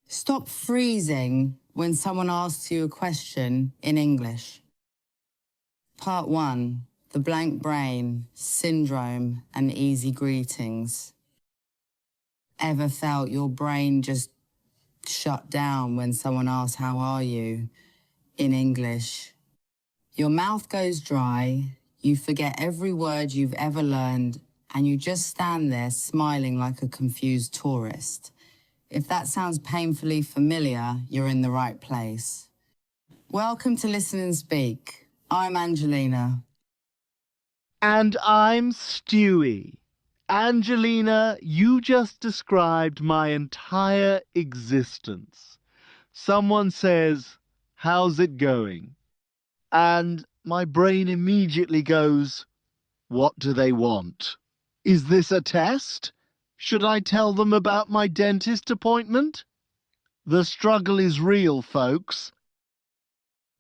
Stop freezing when someone asks you a question in English. Part 1. The blank brain, syndrome and easy greetings. Ever felt your brain just shut down when someone asks, "How are you?" in English? Your mouth goes dry, you forget every word you've ever learned, and you just stand there smiling like a confused tourist. If that sounds painfully familiar, you're in the right place. Welcome to Listen and Speak. I'm Angelina. And I'm Stewie. Angelina, you just described my entire existence. Someone says, "How's it going?" And my brain immediately goes, "What do they want? Is this a test? Should I tell them about my dentist appointment?" The struggle is real, folks.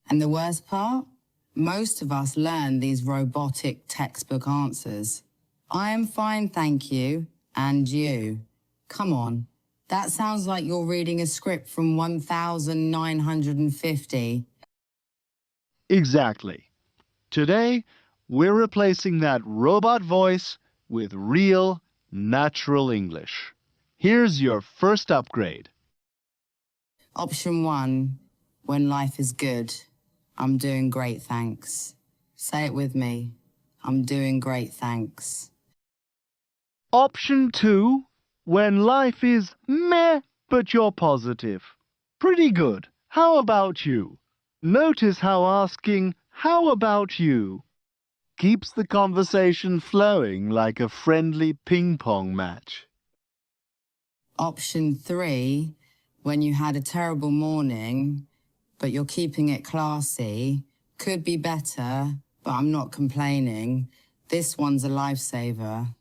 And the worst part? Most of us learn these robotic textbook answers. I am fine, thank you. And you? Come on. That sounds like you're reading a script from 1950. Exactly. Today, we're replacing that robot voice with real, natural English. Here's your first upgrade. Option 1. When life is good. I'm doing great, thanks. Say it with me. I'm doing great, thanks. Option 2. When life is meh, but you're positive. Pretty good. How about you? Notice how asking, "How about you?" keeps the conversation flowing like a friendly ping-pong match. Option 3. When you had a terrible morning, but you're keeping it classy. Could be better, but I'm not complaining. This one's a lifesaver.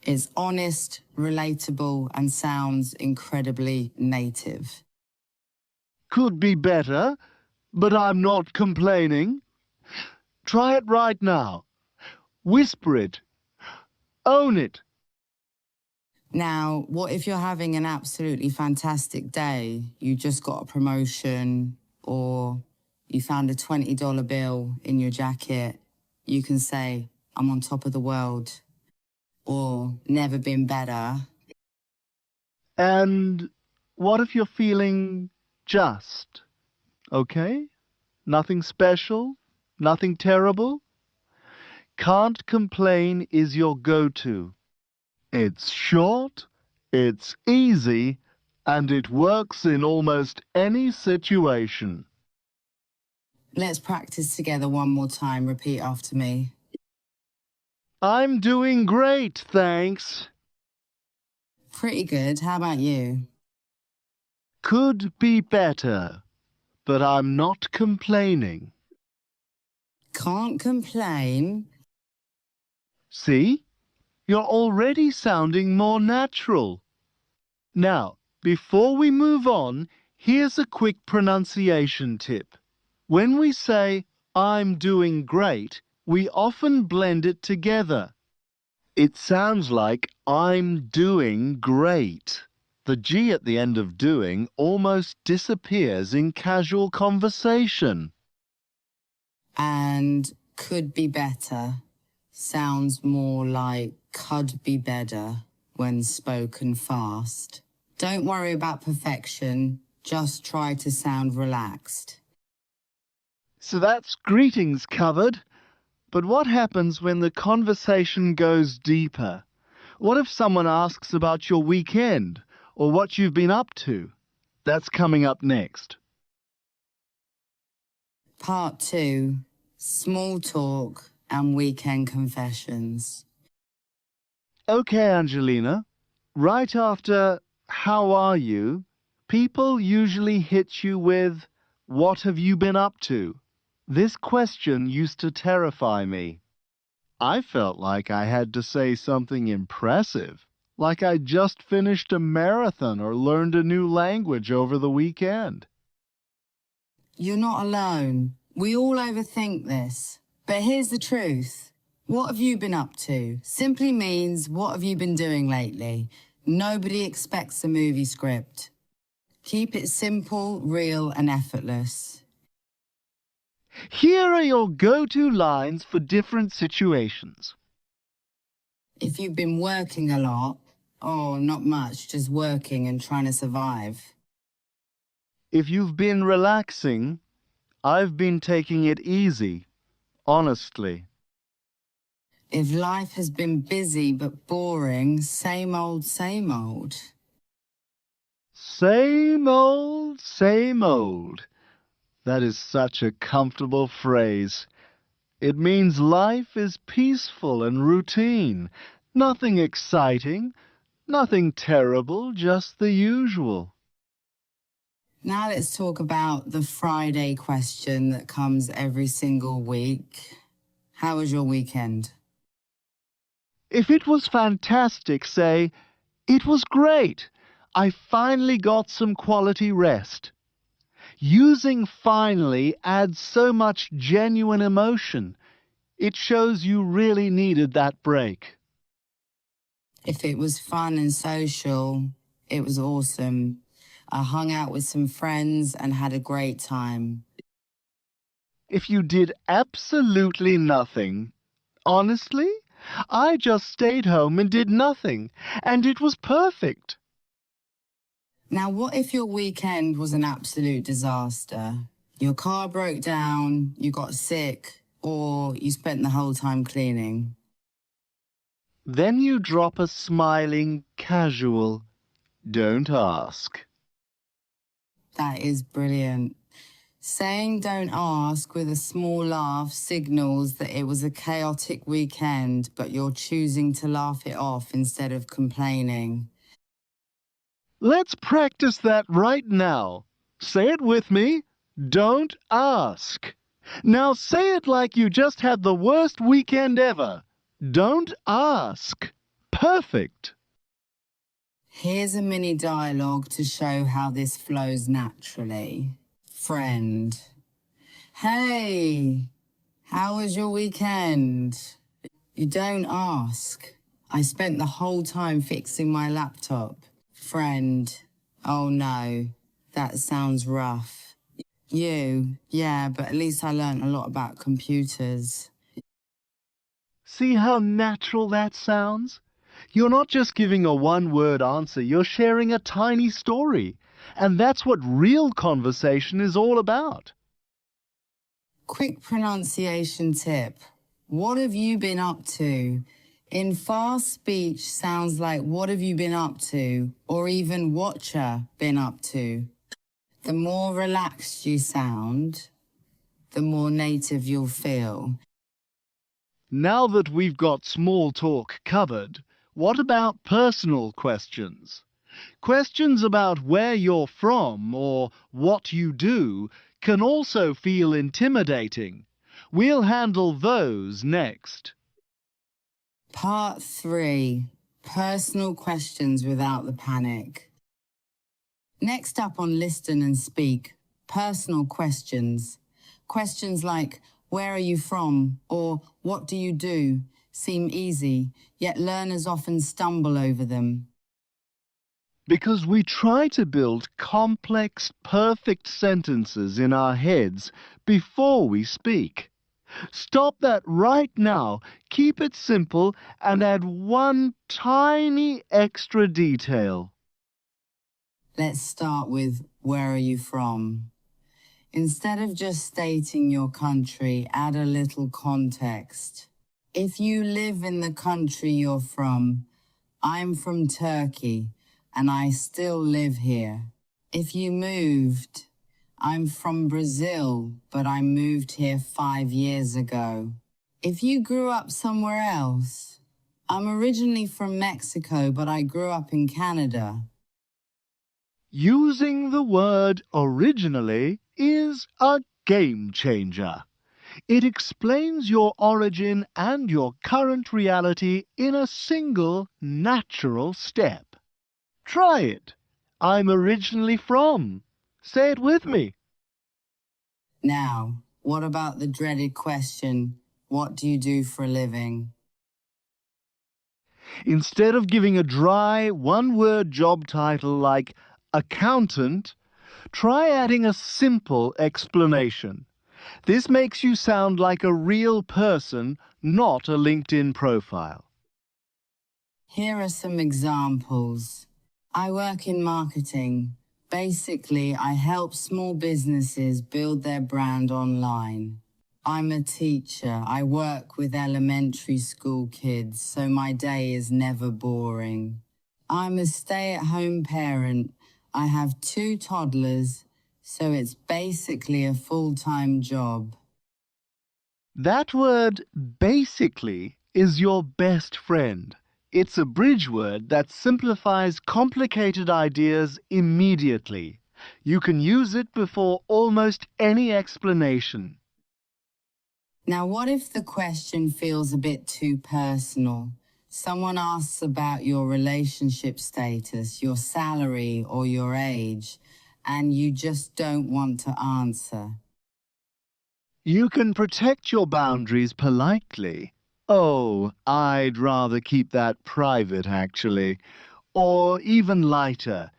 It's honest, relatable, and sounds incredibly native. Could be better, but I'm not complaining. Try it right now. Whisper it. Own it. Now, what if you're having an absolutely fantastic day? You just got a promotion or you found a $20 bill in your jacket. You can say, "I'm on top of the world," or "Never been better." And what if you're feeling just? Okay? Nothing special? Nothing terrible? Can't complain is your go-to. It's short, it's easy, and it works in almost any situation. Let's practice together one more time. Repeat after me. I'm doing great, thanks. Pretty good. How about you? Could be better, but I'm not complaining. Can't complain. See? You're already sounding more natural. Now, before we move on, here's a quick pronunciation tip. When we say, "I'm doing great," we often blend it together. It sounds like "I'm doing great." The G at the end of doing almost disappears in casual conversation. And could be better sounds more like could be better when spoken fast. Don't worry about perfection. Just try to sound relaxed. So that's greetings covered. But what happens when the conversation goes deeper? What if someone asks about your weekend or what you've been up to? That's coming up next. Part 2. Small talk and weekend confessions. Okay, Angelina. Right after "How are you?" people usually hit you with "What have you been up to?" This question used to terrify me. I felt like I had to say something impressive, like I'd just finished a marathon or learned a new language over the weekend. You're not alone. We all overthink this. But here's the truth. What have you been up to? Simply means what have you been doing lately? Nobody expects a movie script. Keep it simple, real, and effortless. Here are your go-to lines for different situations. If you've been working a lot, or not much, just working and trying to survive. If you've been relaxing, I've been taking it easy, honestly. If life has been busy but boring, same old, same old. Same old, same old. That is such a comfortable phrase. It means life is peaceful and routine. Nothing exciting, nothing terrible, just the usual. Now let's talk about the Friday question that comes every single week. How was your weekend? If it was fantastic, say, "It was great. I finally got some quality rest." Using finally adds so much genuine emotion. It shows you really needed that break. If it was fun and social, it was awesome. I hung out with some friends and had a great time. If you did absolutely nothing, honestly, I just stayed home and did nothing, and it was perfect. Now, what if your weekend was an absolute disaster? Your car broke down, you got sick, or you spent the whole time cleaning? Then you drop a smiling, casual, "Don't ask." That is brilliant. Saying don't ask with a small laugh signals that it was a chaotic weekend, but you're choosing to laugh it off instead of complaining. Let's practice that right now. Say it with me. Don't ask. Now say it like you just had the worst weekend ever. Don't ask. Perfect. Here's a mini dialogue to show how this flows naturally. Friend. Hey, how was your weekend? You don't ask. I spent the whole time fixing my laptop. Friend. Oh no, that sounds rough. You, yeah, but at least I learned a lot about computers. See how natural that sounds? You're not just giving a one-word answer, you're sharing a tiny story. And that's what real conversation is all about. Quick pronunciation tip. What have you been up to? In fast speech sounds like what have you been up to, or even whatcha been up to. The more relaxed you sound, the more native you'll feel. Now that we've got small talk covered, what about personal questions? Questions about where you're from or what you do can also feel intimidating. We'll handle those next. Part 3. Personal questions without the panic. Next up on Listen and Speak, personal questions. Questions like, where are you from? Or what do you do? Seem easy, yet learners often stumble over them. Because we try to build complex, perfect sentences in our heads before we speak. Stop that right now, keep it simple, and add one tiny extra detail. Let's start with, where are you from? Instead of just stating your country, add a little context. If you live in the country you're from, I'm from Turkey, and I still live here. If you moved, I'm from Brazil, but I moved here 5 years ago. If you grew up somewhere else, I'm originally from Mexico, but I grew up in Canada. Using the word originally is a game changer. It explains your origin and your current reality in a single natural step. Try it. I'm originally from. Say it with me. Now, what about the dreaded question, what do you do for a living? Instead of giving a dry, one-word job title like accountant, Try adding a simple explanation. This makes you sound like a real person, not a LinkedIn profile. Here are some examples. I work in marketing. Basically, I help small businesses build their brand online. I'm a teacher. I work with elementary school kids, so my day is never boring. I'm a stay-at-home parent. I have 2 toddlers, so it's basically a full-time job. That word, basically, is your best friend. It's a bridge word that simplifies complicated ideas immediately. You can use it before almost any explanation. Now, what if the question feels a bit too personal? Someone asks about your relationship status, your salary, or your age, and you just don't want to answer. You can protect your boundaries politely. Oh, I'd rather keep that private, actually. Or even lighter.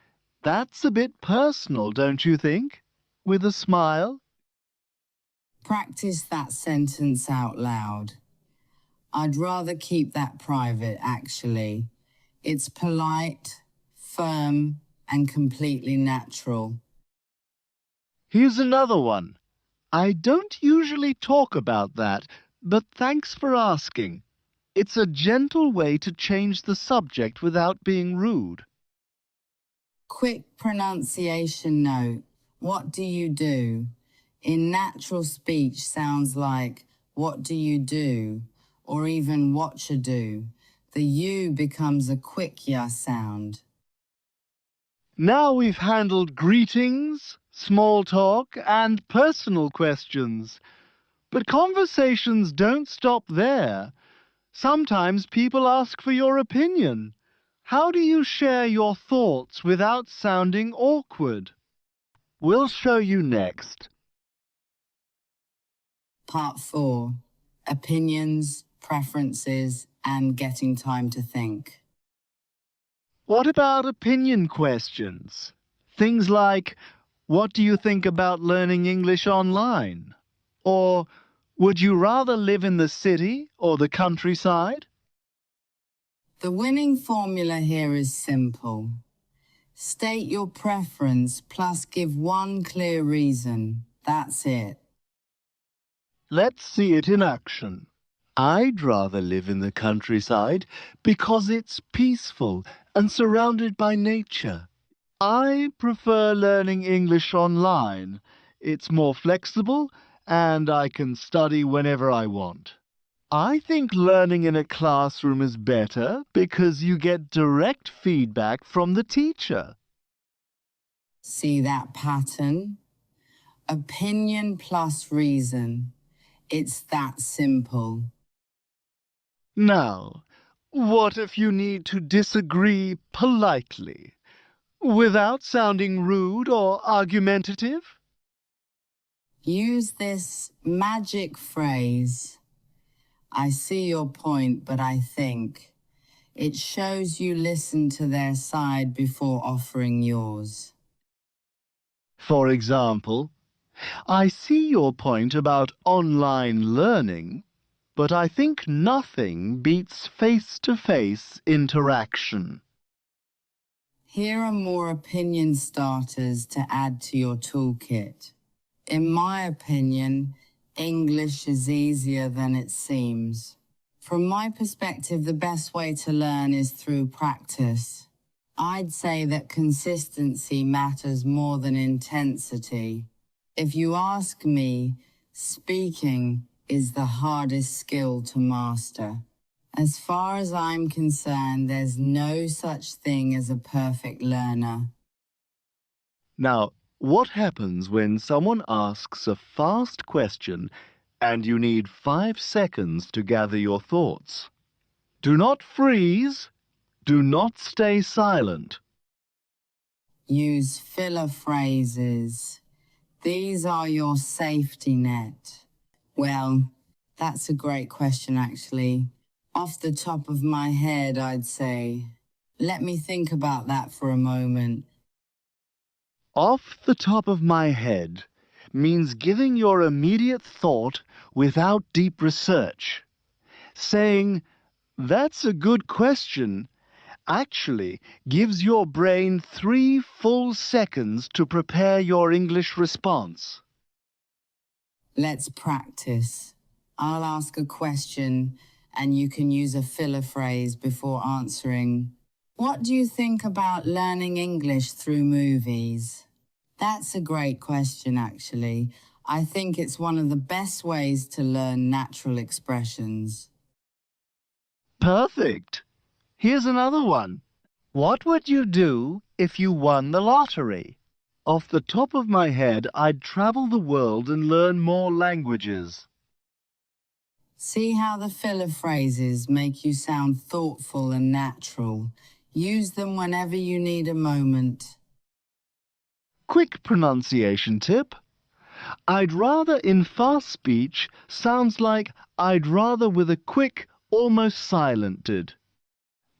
That's a bit personal, don't you think? With a smile. Practice that sentence out loud. I'd rather keep that private, actually. It's polite, firm, and completely natural. Here's another one. I don't usually talk about that, but thanks for asking. It's a gentle way to change the subject without being rude. Quick pronunciation note. What do you do? In natural speech sounds like what do you do? Or even what you do. The U becomes a quick ya sound. Now we've handled greetings, small talk, and personal questions. But conversations don't stop there. Sometimes people ask for your opinion. How do you share your thoughts without sounding awkward? We'll show you next. Part 4. Opinions, preferences, and getting time to think. What about opinion questions? Things like, what do you think about learning English online? Or, would you rather live in the city or the countryside? The winning formula here is simple. State your preference plus give one clear reason. That's it. Let's see it in action. I'd rather live in the countryside because it's peaceful and surrounded by nature. I prefer learning English online. It's more flexible and I can study whenever I want. I think learning in a classroom is better because you get direct feedback from the teacher. See that pattern? Opinion plus reason. It's that simple. Now, what if you need to disagree politely, without sounding rude or argumentative? Use this magic phrase. I see your point, but I think. It shows you listen to their side before offering yours. For example, I see your point about online learning, but I think nothing beats face-to-face interaction. Here are more opinion starters to add to your toolkit. In my opinion, English is easier than it seems. From my perspective, the best way to learn is through practice. I'd say that consistency matters more than intensity. If you ask me, speaking is the hardest skill to master. As far as I'm concerned, there's no such thing as a perfect learner. Now, what happens when someone asks a fast question and you need 5 seconds to gather your thoughts? Do not freeze. Do not stay silent. Use filler phrases. These are your safety net. Well, that's a great question, actually. Off the top of my head, I'd say, let me think about that for a moment. Off the top of my head means giving your immediate thought without deep research. Saying, "That's a good question," actually gives your brain 3 full seconds to prepare your English response. Let's practice. I'll ask a question and you can use a filler phrase before answering. What do you think about learning English through movies? That's a great question, actually. I think it's one of the best ways to learn natural expressions. Perfect. Here's another one. What would you do if you won the lottery? Off the top of my head, I'd travel the world and learn more languages. See how the filler phrases make you sound thoughtful and natural. Use them whenever you need a moment. Quick pronunciation tip. I'd rather in fast speech sounds like I'd rather with a quick, almost silented.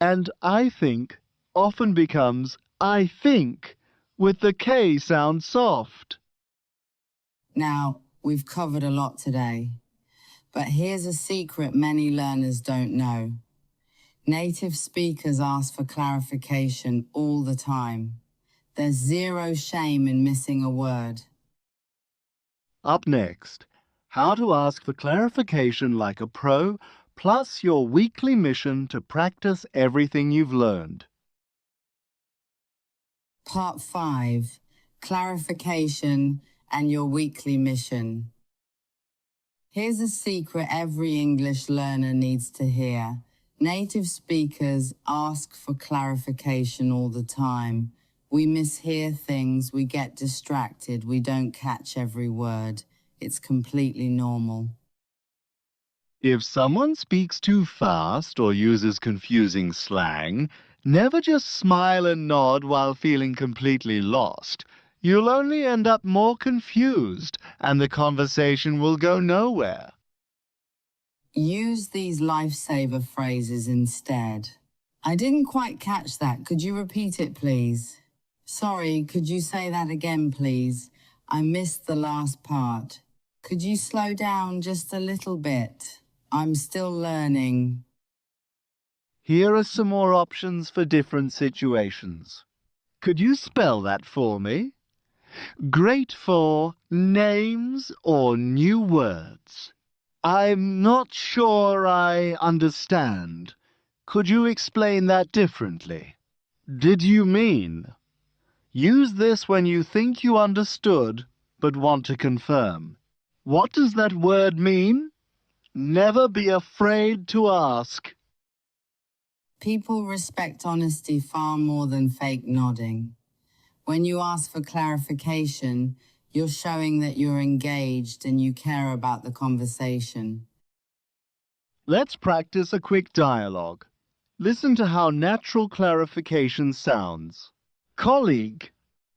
And I think often becomes I think with the K sound soft. Now, we've covered a lot today, but here's a secret many learners don't know. Native speakers ask for clarification all the time. There's zero shame in missing a word. Up next, how to ask for clarification like a pro, plus your weekly mission to practice everything you've learned. Part 5, Clarification and your weekly mission. Here's a secret every English learner needs to hear. Native speakers ask for clarification all the time. We mishear things, we get distracted, we don't catch every word. It's completely normal. If someone speaks too fast or uses confusing slang, never just smile and nod while feeling completely lost. You'll only end up more confused and the conversation will go nowhere. Use these lifesaver phrases instead. I didn't quite catch that. Could you repeat it, please? Sorry, could you say that again, please? I missed the last part. Could you slow down just a little bit? I'm still learning. Here are some more options for different situations. Could you spell that for me? Great for names or new words. I'm not sure I understand. Could you explain that differently? Did you mean? Use this when you think you understood but want to confirm. What does that word mean? Never be afraid to ask. People respect honesty far more than fake nodding. When you ask for clarification, you're showing that you're engaged and you care about the conversation. Let's practice a quick dialogue. Listen to how natural clarification sounds. Colleague,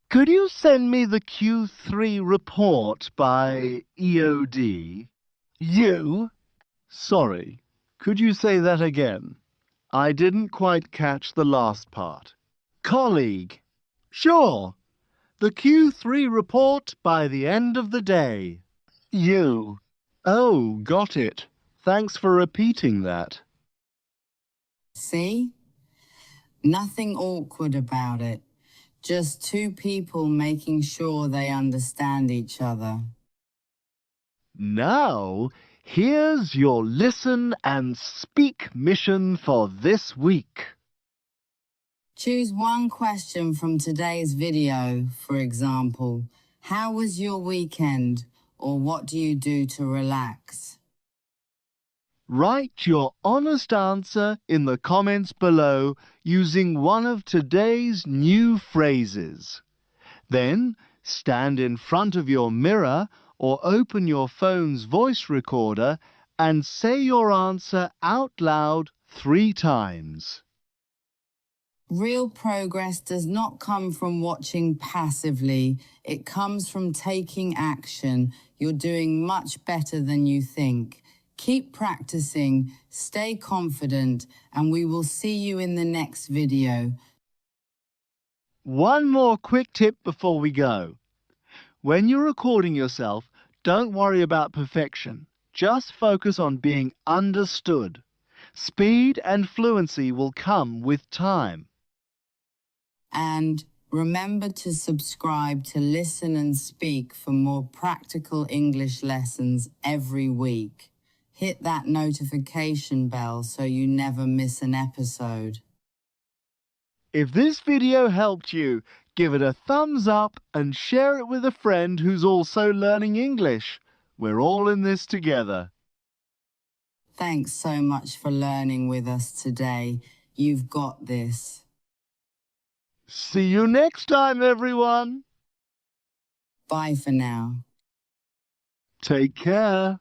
could you send me the Q3 report by EOD? You? Sorry, could you say that again? I didn't quite catch the last part. Colleague, sure. The Q3 report by the end of the day. You. Oh, got it. Thanks for repeating that. See? Nothing awkward about it. Just two people making sure they understand each other. Now, here's your listen and speak mission for this week. Choose one question from today's video, for example. How was your weekend? Or what do you do to relax? Write your honest answer in the comments below using one of today's new phrases. Then, stand in front of your mirror or open your phone's voice recorder and say your answer out loud 3 times. Real progress does not come from watching passively. It comes from taking action. You're doing much better than you think. Keep practicing, stay confident, and we will see you in the next video. One more quick tip before we go. When you're recording yourself, don't worry about perfection. Just focus on being understood. Speed and fluency will come with time. And remember to subscribe to Listen and Speak for more practical English lessons every week. Hit that notification bell so you never miss an episode. If this video helped you, give it a thumbs up and share it with a friend who's also learning English. We're all in this together. Thanks so much for learning with us today. You've got this. See you next time, everyone. Bye for now. Take care.